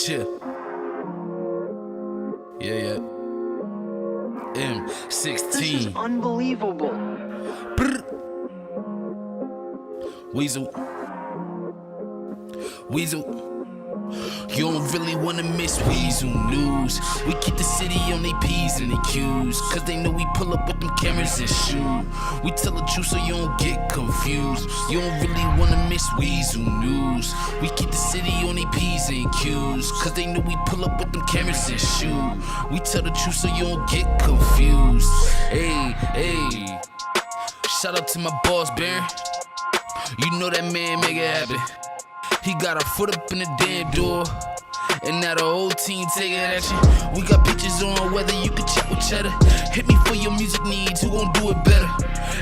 Chill. Yeah. M16. This is unbelievable. Brr. Weazel. You don't really wanna miss Weazel news. We keep the city on they P's and they Q's, cause they know we pull up with them cameras and shoot. We tell the truth so you don't get confused. You don't really wanna miss Weazel news. We keep the city on they P's and Q's, cause they know we pull up with them cameras and shoot. We tell the truth so you don't get confused. Hey. Shout out to my boss, Baron. You know that man make it happen. He got our foot up in the damn door, and now the whole team taking action. We got pictures on whether you can chat with Cheddar. Hit me for your music needs, who gon' do it better?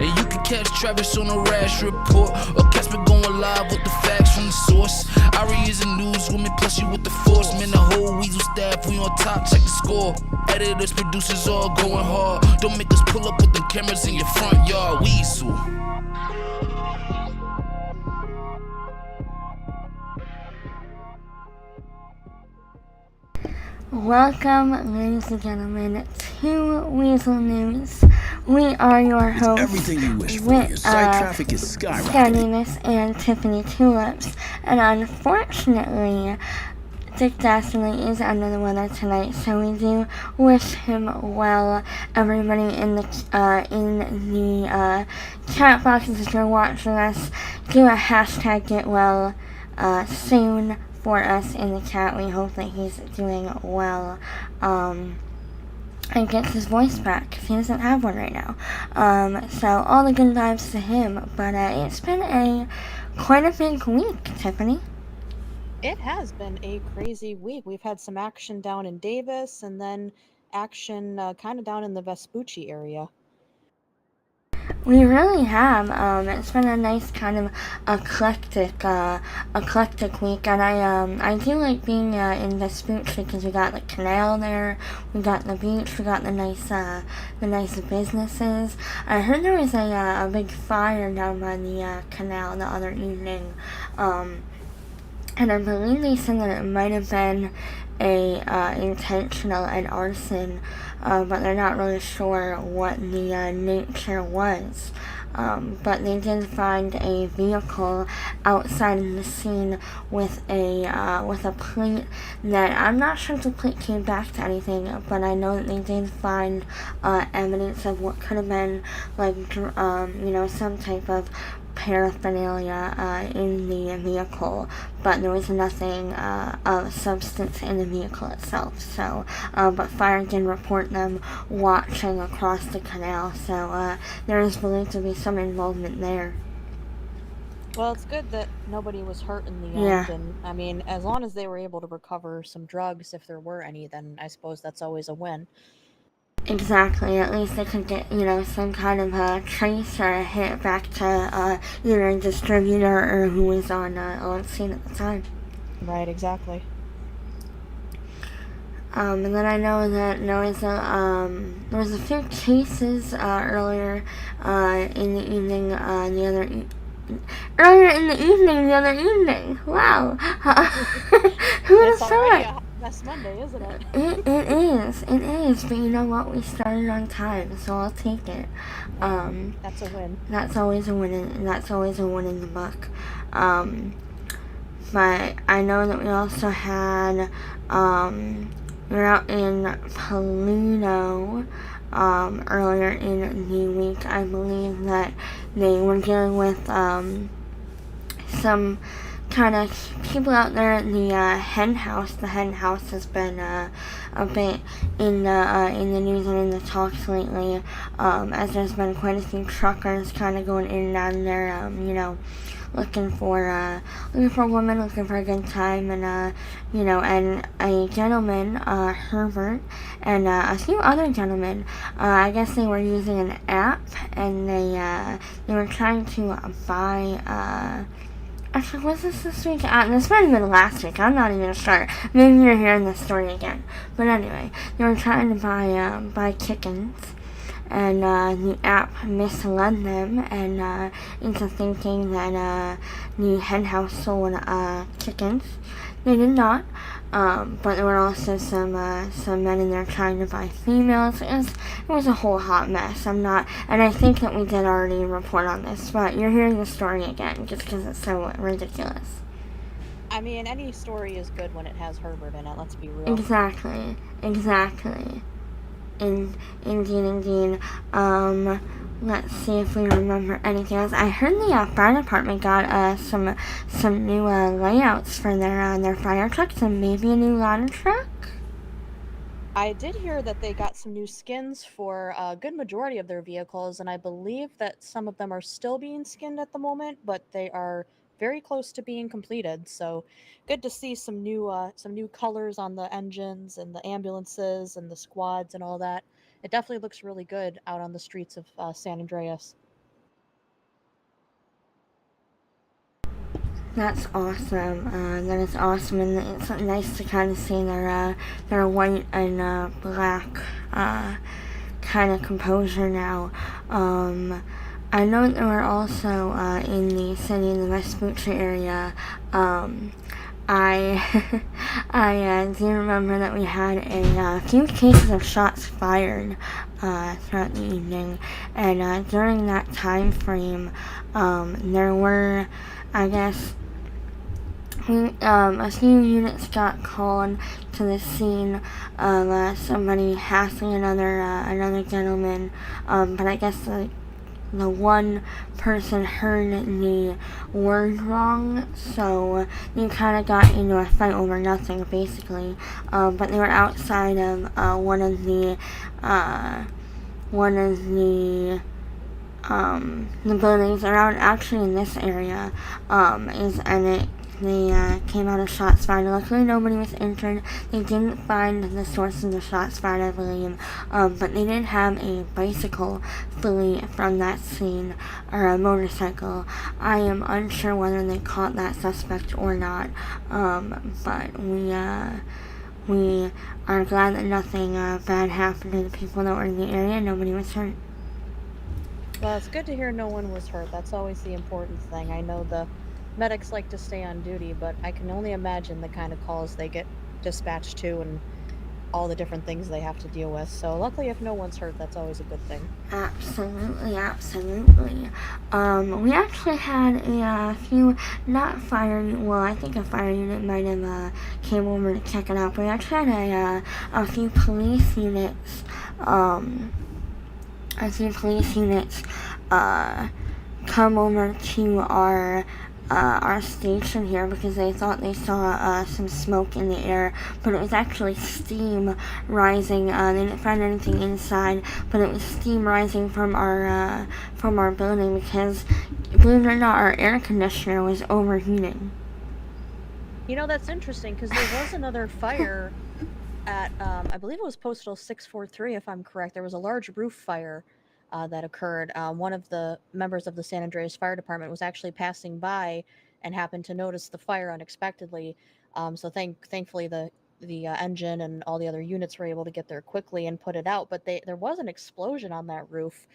And you can catch Travis on a rash report, or catch me going live with the facts from the source. Ari is a newswoman, plus you with the force. Man, the whole Weazel staff, we on top, check the score. Editors, producers, all going hard. Don't make us pull up with them cameras in your front yard. Weazel. Welcome, ladies and gentlemen, to Weazel News. We are your hosts, Everything you wish for. Your site traffic is skyrocketing. Scandiness and Tiffany Tulips. And unfortunately, Dick Dastardly is under the weather tonight, so we do wish him well. Everybody in the chat boxes, if you're watching us, do a hashtag get well soon for us in the chat. We hope that he's doing well and gets his voice back, because he doesn't have one right now. So all the good vibes to him. But it's been quite a big week, Tiffany. It has been a crazy week. We've had some action down in Davis, and then action kind of down in the Vespucci area. We really have. It's been a nice kind of eclectic week, and I do like being in Vespucci because we got the canal there, we got the beach, we got the nice businesses. I heard there was a big fire down by the canal the other evening, and I believe they said that it might have been intentional and arson, but they're not really sure what the nature was. But they did find a vehicle outside of the scene with a plate that I'm not sure if the plate came back to anything, but I know that they did find evidence of what could have been like some type of paraphernalia in the vehicle, but there was nothing of substance in the vehicle itself. So, but fire did report them watching across the canal, so there is believed to be some involvement there. Well, it's good that nobody was hurt in the end, and I mean, as long as they were able to recover some drugs, if there were any, then I suppose that's always a win. Exactly. At least they could get, some kind of a trace or a hit back to either a distributor or who was on scene at the time. Right, exactly. And then I know that there was a few cases earlier in the evening, the other evening. Wow. Who would have thought? That's Monday, isn't it? It is, but you know what? We started on time, so I'll take it. That's a win. That's always a win, and that's always a win in the book. But I know that we also had, we were out in Paluno, earlier in the week. I believe that they were dealing with, some kind of people out there at the hen house. The hen house has been a bit in the news and in the talks lately, as there's been quite a few truckers kind of going in and out of there, looking for a woman, looking for a good time, and and a gentleman, Herbert, and a few other gentlemen. I guess they were using an app, and they were trying to buy. Actually, was this week? This might have been last week. I'm not even sure. Maybe you're hearing this story again. But anyway, they were trying to buy chickens, and the app misled them and into thinking that the hen house sold chickens. They did not. but there were also some men in there trying to buy females. It was a whole hot mess. And I think that we did already report on this, but you're hearing the story again just because it's so ridiculous. I mean, any story is good when it has Herbert in it, let's be real. Exactly. Indeed. Let's see if we remember anything else. I heard the fire department got some new layouts for their fire trucks and maybe a new ladder truck. I did hear that they got some new skins for a good majority of their vehicles, and I believe that some of them are still being skinned at the moment, but they are very close to being completed. So good to see some new colors on the engines and the ambulances and the squads and all that. It definitely looks really good out on the streets of San Andreas. That's awesome. That is awesome, and it's nice to kind of see their white and black kind of composure now. I know there were also in the city, in the Vespucci area. I I do remember that we had a few cases of shots fired throughout the evening, and during that time frame, there were, I guess, a few units got called to the scene of somebody hassling another gentleman, but I guess the one person heard the word wrong, so you kind of got into a fight over nothing, basically. But they were outside of one of the buildings around, actually in this area, they came out of shots fired. Luckily, nobody was injured. They didn't find the source of the shots fired, I believe, but they did have a bicycle flee from that scene, or a motorcycle. I am unsure whether they caught that suspect or not, but we are glad that nothing bad happened to the people that were in the area. Nobody was hurt. Well, it's good to hear no one was hurt. That's always the important thing. I know the medics like to stay on duty, but I can only imagine the kind of calls they get dispatched to and all the different things they have to deal with. So luckily, if no one's hurt, that's always a good thing. Absolutely. We actually had a few, not fire, well, I think a fire unit might have came over to check it out, but we actually had a few police units, come over to our station here because they thought they saw some smoke in the air, but it was actually steam rising. They didn't find anything inside, but it was steam rising from our building because, believe it or not, our air conditioner was overheating. You know, that's interesting because there was another fire at, I believe it was Postal 643, if I'm correct. There was a large roof fire that occurred. One of the members of the San Andreas Fire Department was actually passing by and happened to notice the fire unexpectedly. So thankfully the engine and all the other units were able to get there quickly and put it out. But there was an explosion on that roof,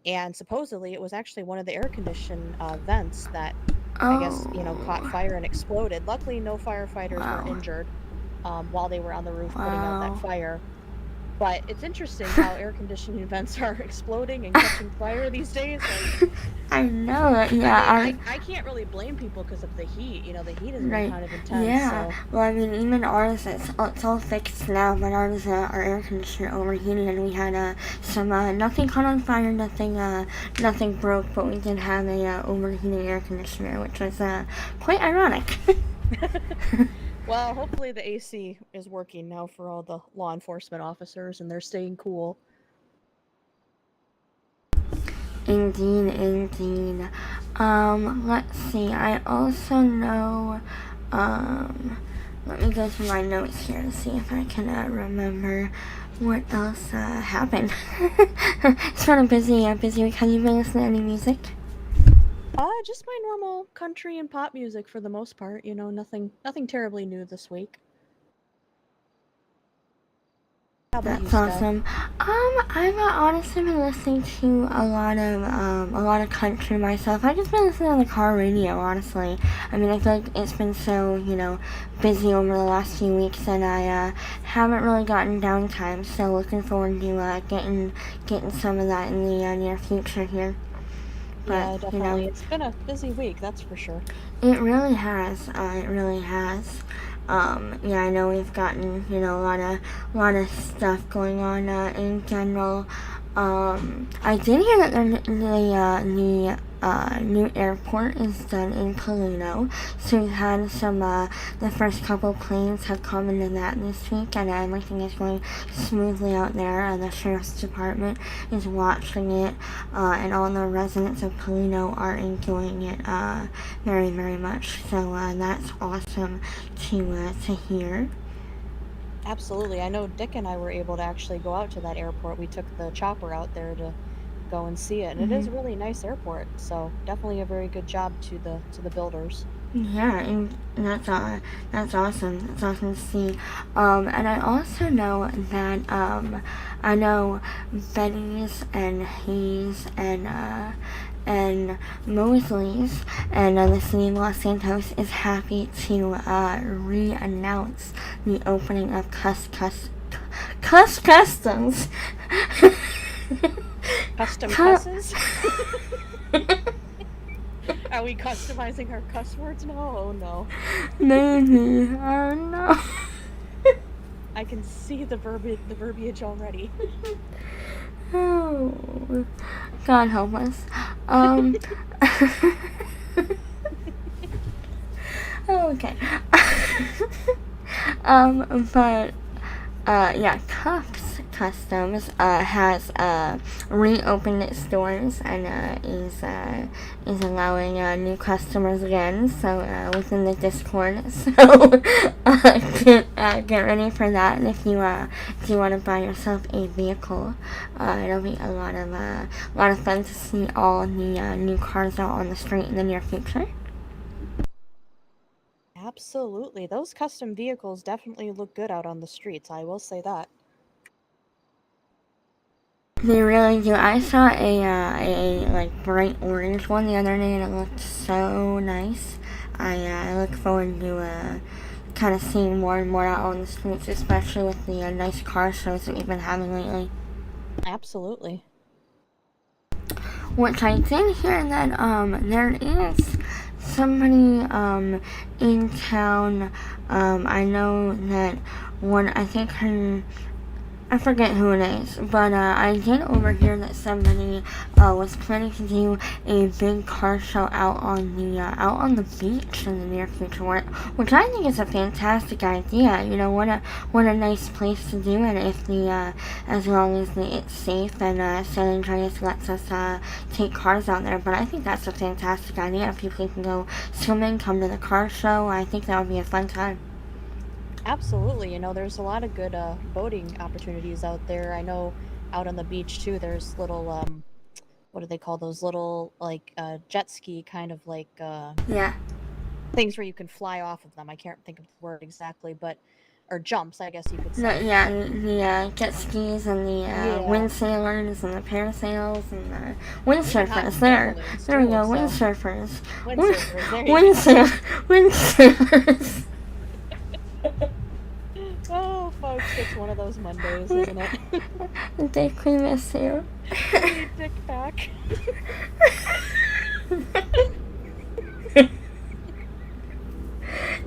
and supposedly it was actually one of the air condition vents that I guess caught fire and exploded. Luckily, no firefighters were injured while they were on the roof putting out that fire. But it's interesting how air conditioning vents are exploding and catching fire these days. Like, I know that, yeah. I can't really blame people because of the heat. You know, the heat has been Right. kind of intense. Yeah. So. Well, I mean, even ours, it's all fixed now, but ours, our air conditioner overheated, and we had some, nothing caught on fire, nothing broke, but we did have a overheating air conditioner, which was quite ironic. Well, hopefully the AC is working now for all the law enforcement officers, and they're staying cool. Indeed. Let's see. I also know, let me go through my notes here to see if I can remember what else happened. It's been a busy week. Have you been listening to any music? Just my normal country and pop music for the most part. You know, nothing terribly new this week. How about you, That's Sky? awesome. I've honestly been listening to a lot of country myself. I've just been listening on the car radio, honestly. I mean, I feel like it's been so, busy over the last few weeks, and I haven't really gotten downtime. So looking forward to getting some of that in the near future here. But Yeah, definitely. It's been a busy week, that's for sure. it really has. It really has. Yeah, I know we've gotten a lot of stuff going on in general. I did hear that the new airport is done in Polino. So we've had some the first couple planes have come into that this week, and everything is going smoothly out there. And the sheriff's department is watching it, and all the residents of Polino are enjoying it very, very much. So that's awesome to hear. Absolutely. I know Dick and I were able to actually go out to that airport. We took the chopper out there to go and see it, and it is a really nice airport. So definitely a very good job to the builders. Yeah, and that's awesome. That's awesome to see. And I also know that I know Betty's and Hayes and Mosley's and the city of Los Santos is happy to re-announce the opening of Customs. Custom cusses? Are we customizing our cuss words now? Oh no. Maybe. I don't know. I can see the verbiage already. Oh, God help us. Okay. But yeah, Kuffs Customs has reopened its doors and is allowing new customers again. So within the Discord, so get ready for that. And if you want to buy yourself a vehicle, it'll be a lot of fun to see all the new cars out on the street in the near future. Absolutely. Those custom vehicles definitely look good out on the streets, I will say that. They really do. I saw a like bright orange one the other day, and it looked so nice. I look forward to kind of seeing more and more out on the streets, especially with the nice car shows that we've been having lately. Absolutely. Which I did hear that there is somebody in town. I know that one. I think her. I forget who it is, but I did overhear that somebody was planning to do a big car show out on the beach in the near future, which I think is a fantastic idea. What a nice place to do it if as long as it's safe and San Andreas lets us take cars out there. But I think that's a fantastic idea. If people can go swimming, come to the car show, I think that would be a fun time. Absolutely. There's a lot of good boating opportunities out there. I know out on the beach too, there's little what do they call those little like jet ski kind of like Yeah. things where you can fly off of them. I can't think of the word exactly, but or jumps, I guess you could say. The jet skis and the wind sailors and the parasails and the windsurfers. There we go, windsurfers. Windsurfers. Oh, folks, it's one of those Mondays, isn't it? Dick, we miss you. We need Dick back.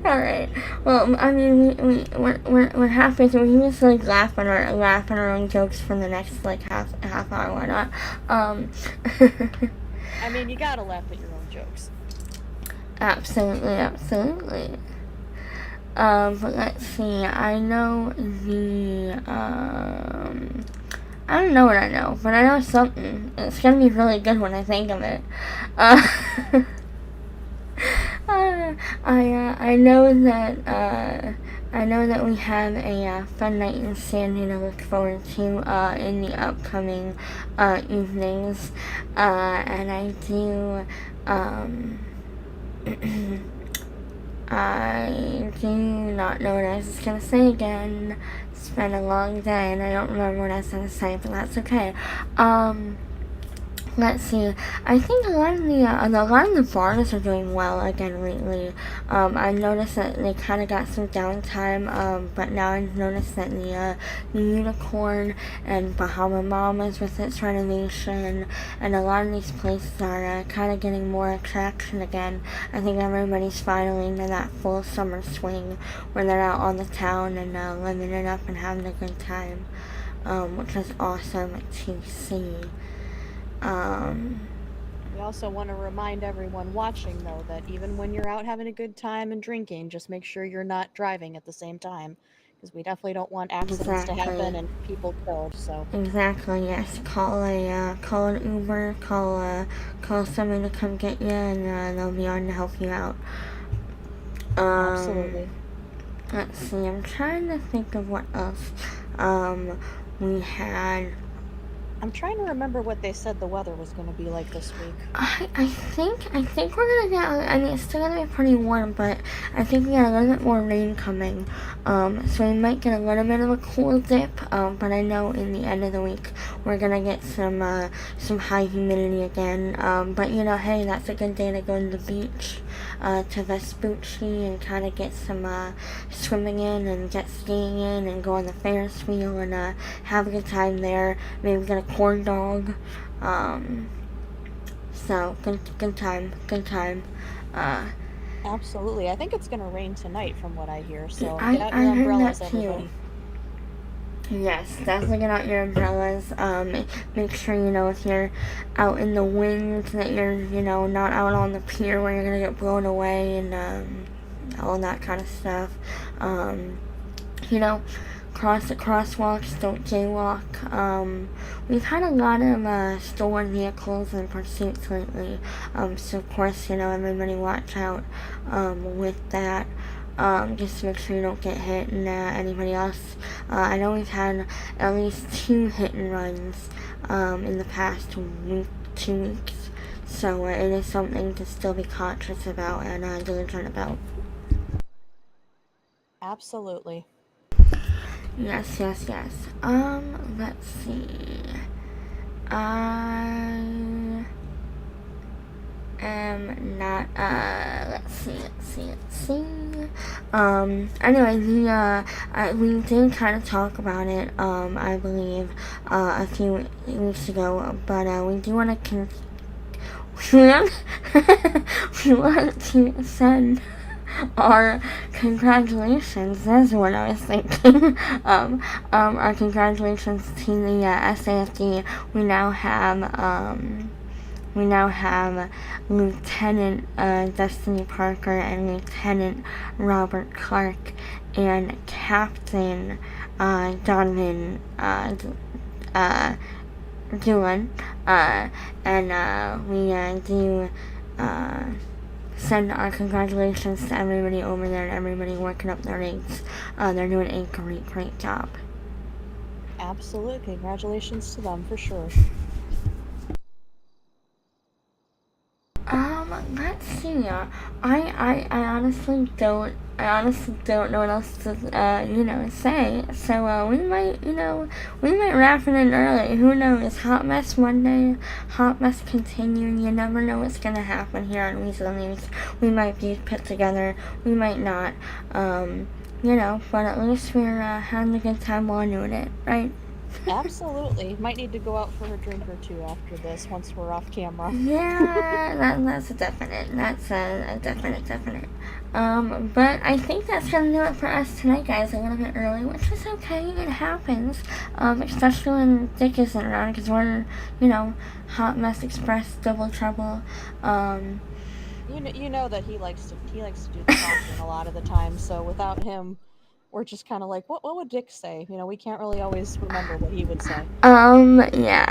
Alright. Well, I mean, we're halfway through. We just like laugh at our own jokes for the next like half hour. Why not? I mean, you gotta laugh at your own jokes. Absolutely. But let's see. I know I don't know what I know, but I know something. It's gonna be really good when I think of it. I know that we have a fun night in Sandy to look forward to in the upcoming evenings, and I do I do not know what I was going to say again. It's been a long day and I don't remember what I was going to say, but that's okay. Let's see. I think a lot of the bars are doing well again lately. I noticed that they kind of got some downtime, but now I've noticed that the Unicorn and Bahama Mamas with its renovation, and a lot of these places are kind of getting more attraction again. I think everybody's finally into that full summer swing where they're out on the town and living it up and having a good time, which is awesome to see. We also want to remind everyone watching, though, that even when you're out having a good time and drinking, just make sure you're not driving at the same time, because we definitely don't want accidents to happen and people killed. So exactly, yes. Call an Uber, call somebody to come get you, and they'll be on to help you out. Absolutely. Let's see. I'm trying to think of what else. We had. I'm trying to remember what they said the weather was going to be like this week. I think we're gonna get. I mean, it's still gonna be pretty warm, but I think we got a little bit more rain coming. So we might get a little bit of a cool dip. But I know in the end of the week we're gonna get some high humidity again. But you know, hey, that's a good day to go to the beach, to Vespucci and kind of get some swimming in and jet skiing in and go on the Ferris wheel and have a good time there. Maybe get a corn dog. So good time. Absolutely. I think it's going to rain tonight from what I hear. So I get out your umbrellas, heard that too. everybody. Yes, definitely get out your umbrellas. Make sure, if you're out in the wind that you're, not out on the pier where you're gonna get blown away and all that kind of stuff. Cross the crosswalks, don't jaywalk. We've had a lot of stolen vehicles and pursuits lately, so of course, everybody watch out with that. Just to make sure you don't get hit and anybody else. I know we've had at least 2 hit and runs in the past 2 weeks, so it is something to still be conscious about and diligent about. Absolutely. Yes. Let's see. I am not, let's see. Anyway, we did kind of talk about it, I believe, a few weeks ago, but, we do want to we want to send our congratulations, that's what I was thinking, our congratulations to the, SAFD. We now have Lieutenant Destiny Parker and Lieutenant Robert Clark and Captain Donovan Doolan, and we do send our congratulations to everybody over there and everybody working up their ranks. They're doing a great job. Absolutely. Congratulations to them for sure. Let's see. I honestly don't know what else to say. So we might wrap it in early. Who knows? Hot Mess Monday, Hot Mess continuing. You never know what's gonna happen here on Weazel News. We might be put together. We might not. But at least we're having a good time while doing it, right? Absolutely. Might need to go out for a drink or two after this once we're off camera. Yeah, that's a definite. That's a definite. But I think that's gonna do it for us tonight, guys. A little bit early, which is okay. It happens. Especially when Dick isn't around, because we're, Hot Mess Express, Double Trouble. You know that he likes to do the talking a lot of the time. So without him, we're just kind of like, what would Dick say? We can't really always remember what he would say. Yeah.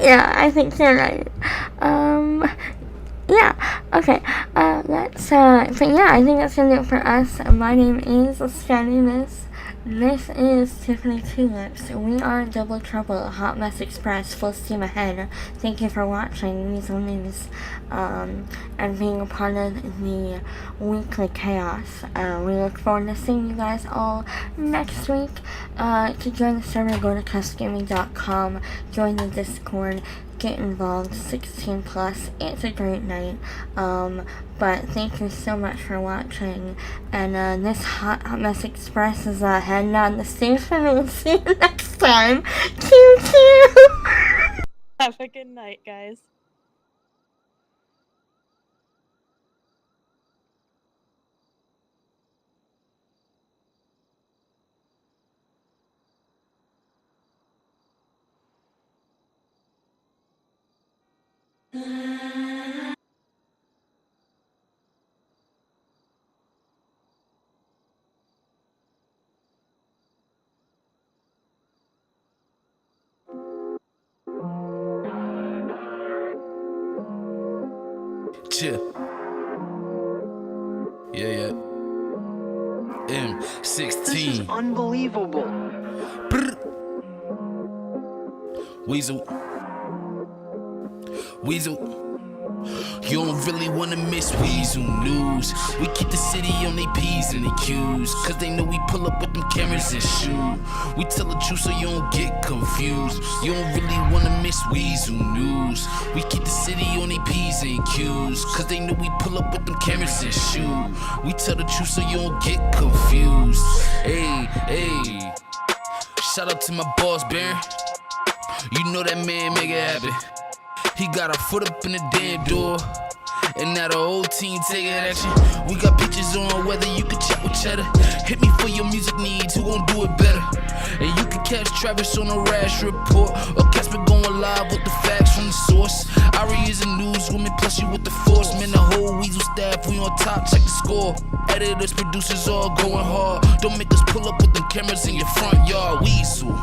Yeah, I think you're right. Yeah, okay, but yeah, I think that's gonna do it for us. My name is Scanniness, This is Tiffany Tulips. We are Double Trouble, Hot Mess Express, full steam ahead. Thank you for watching Weazel News and being a part of the weekly chaos. We look forward to seeing you guys all next week. To join the server, go to kuffsgaming.com, join the Discord, get involved, 16 plus. It's a great night. But thank you so much for watching. And this Hot Mess Express is heading down the station. We'll see you next time. Choo choo. Have a good night, guys. Chill. Yeah. M16. This is unbelievable. Brr. Weazel. You don't really wanna miss Weazel News. We keep the city on their P's and their Q's, cause they know we pull up with them cameras and shoot. We tell the truth so you don't get confused. You don't really wanna miss Weazel News. We keep the city on their P's and Q's, cause they know we pull up with them cameras and shoot. We tell the truth so you don't get confused. Hey. Shout out to my boss, Baron. You know that man make it happen. He got our foot up in the damn door, and now the whole team taking action. We got pictures on whether you can chat with Cheddar. Hit me for your music needs, who gon' do it better? And you can catch Travis on a rash report, or Casper going live with the facts from the source. Ari is a newswoman, plus you with the force. Man, the whole Weazel staff, we on top, check the score. Editors, producers all going hard. Don't make us pull up with them cameras in your front yard. Weazel.